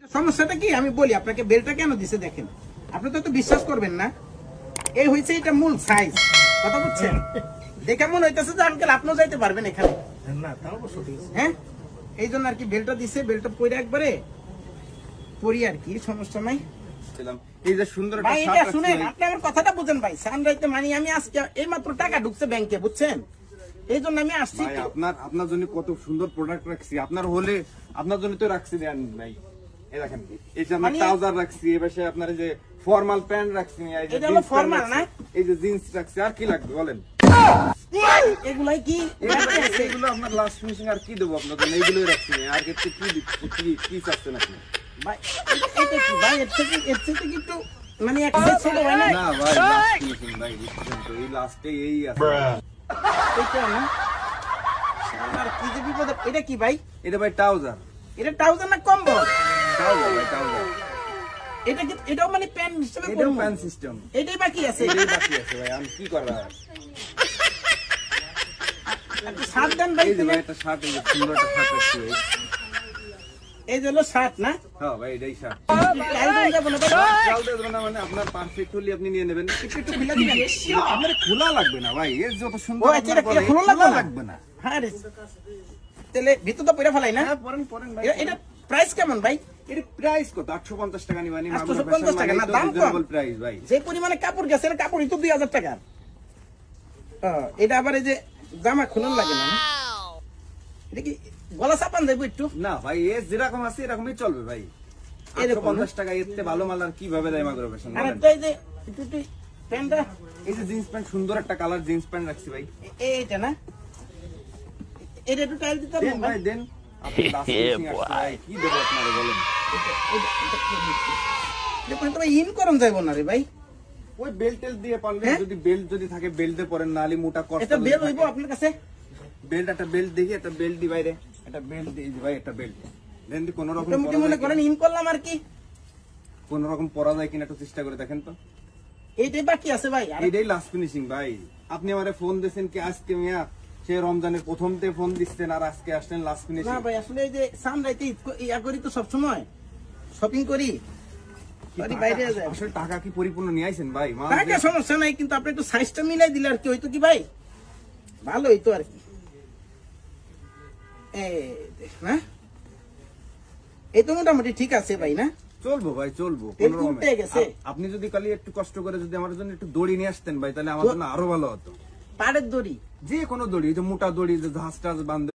সমস্যাটা কি আমি বলি আপনাকে, বেলটা কেন দিছে দেখেন, আপনি তো বিশ্বাস করবেন না। এই হয়েছে এটা মূল সাইজ, কথা বুঝছেন? দেখে মনে হইতেছে যে আঙ্কেল আপনিও যাইতে পারবেন এখানে। না তাও অবশ্য ঠিক আছে। হ্যাঁ, এই জন্য আর কি বেলটা দিছে, বেলটা পরে একবারে পরি আর কি, সমস্যা নাই। এই যে সুন্দর একটা ভাই শার্ট এটা রাখছি শুনেন, ভাই। আপনি আমার কথাটা বুঝেন ভাই। সানরাইতে মানে আমি আজকে এই মাত্র টাকা ঢুকছে ব্যাংকে, বুঝছেন? এই জন্য আমি আসছি। ভাই আপনার জন্য কত সুন্দর প্রোডাক্ট রাখছি, আপনার হলে আপনার জন্য তো রাখছি দেন ভাই। এই দেখেন, এই যে আপনার মানে- ট্রাউজার রাখছি, এই পাশে আপনার এই যে ফর্মাল প্যান্ট রাখছি, এই যে এটা হলো জিন্স formal প্যান্ট না? রাখছি, এই যে জিন্স রাখছি, আর কি লাগবে বলেন? এগুলাই কি এগুলো আপনার লাস্ট ফিনিশিং, আর কি দেবো আপনার জন্য? এইগুলোই রাখছি, আর কিছু কি চাচ্ছেন আপনি? ভাই? এটা কি ভাই? এর থেকে কি একটু মানে এক সাইজ ছোট হয় না? না ভাই, লাস্ট ফিনিশিং ভাই, বুঝছেন তো, এই লাস্টে এই আছে। এটা না আর কি যে বিপদ। এটা কি ভাই? এটা ভাই ট্রাউজার, এটা ট্রাউজার না কম্বল? ট্রাউজার ভাই, ট্রাউজার। এটা কি, এটাও মানে প্যান্ট হিসেবে এটাও পরবো? প্যান্ট সিস্টেম, এটাই বাকি আছে। এটাই বাকি আছে ভাই, আমি কি করার? একটা শার্ট দেন ভাই এই যে তুমি। ভাই একটা শার্ট, এই যে সুন্দর একটা শার্ট রাখছি ভাই। এই যে হলো শার্ট না? হ্যাঁ ভাই, এটাই শার্ট। ট্রাই দেন যাবো না ভাই? চাল দেবো না মানে আপনার পারফেক্ট হলে আপনি নিয়ে নেবেন। একটু খুলে দিবেন। আপনার খোলা লাগবে না ভাই, এর যত ও সুন্দর আচ্ছা, আপনার এটা বলে, খোলা খোলা লাগবে লাগবে না। হ্যাঁ রে, তাহলে ভিতর তো পয়রা ফেলাই না? হ্যাঁ, পরেন ভাই। এটা প্রাইস কেমন ভাই? এর প্রাইস কত? 850 টাকা নিবানি। 850 টাকা না, দাম কম। প্রাইস ভাই। যে পরিমাণে কাপড় গেছে, এর কাপড়ই তো 2000 টাকা। এটা আবার এই যে জামা খুলন লাগে না? এটা কি গলা চাপান যাইব একটু? না ভাই, এ যেরকম আছে এরকমই চলবে ভাই। এরকম 850 টাকা এর চেয়ে ভালো মাল আর কিভাবে দেয় মাগরো ফ্যাশন আর বলেন? একটা এই যে একটু প্যান্টটা, এই যে জিন্স প্যান্ট, সুন্দর একটা কালার জিন্স প্যান্ট রাখছি ভাই। এইটা না? এটা একটু টাইল দিতে দেন পারবেন ভাই ভাই? দেন। আপনি লাস্ট ফিনিশিং আসছে ভাই, কি দেবো আপনারে বলেন? দেখুন তো ভাই, ইন করন যাইব না রে ভাই। ওই বেল্ট টেল দিয়ে পারলে, হ্যাঁ? যদি বেল্ট যদি থাকে বেল্ট দিয়ে পরেন, নালি মোটা কষ্ট। এটা বেল হইব আপনার কাছে? বেল্ট, একটা বেল্ট দেখি, একটা বেল্ট দি বাইরে, একটা বেল্ট দিই ভাই, একটা বেল্ট দেন। দি কোন রকম মোটামুটি মনে করেন ইন করলাম আর কি। কোন রকম পরা যায় কিনা একটু চেষ্টা করে দেখেন তো। এইটাই বাকি আছে ভাই। আর এইটাই লাস্ট ফিনিশিং ভাই। আপনি আমারে ফোন দিয়েছেন কি আজকে মিয়া? সে রমজানের প্রথমতে ফোন দিচ্ছেন, আর আজকে আসলেন লাস্ট না ফিনিশিং। ভাই, আসলে এই যে সানরাইতে ইয়া করি তো সবসময়, শপিং করি, বাড়ি বাইরে যায়। আসলে টাকা কি পরিপূর্ণ নিয়ে আইছেন ভাই? মাল টাকা দিয়ে- সমস্যা নাই, কিন্তু আপনি একটু সাইজটা মিলাই দিলে আর কি হইতো কি ভাই, ভালো হইতো আর কি। না এই তো মোটামুটি ঠিক আছে ভাই না? চলবো ভাই, চলবো তেল কোনো রকমে। উল্টে গেছে। আপনি যদি কালি একটু কষ্ট করে যদি আমার জন্য একটু দড়ি নিয়ে আসতেন ভাই, তাহলে আমার জন্য আরো ভালো হতো। পাড়ের দড়ি? যে কোনো দড়ি, এই যে মোটা দড়ি, যে ঝাঁস টাস বান্ধে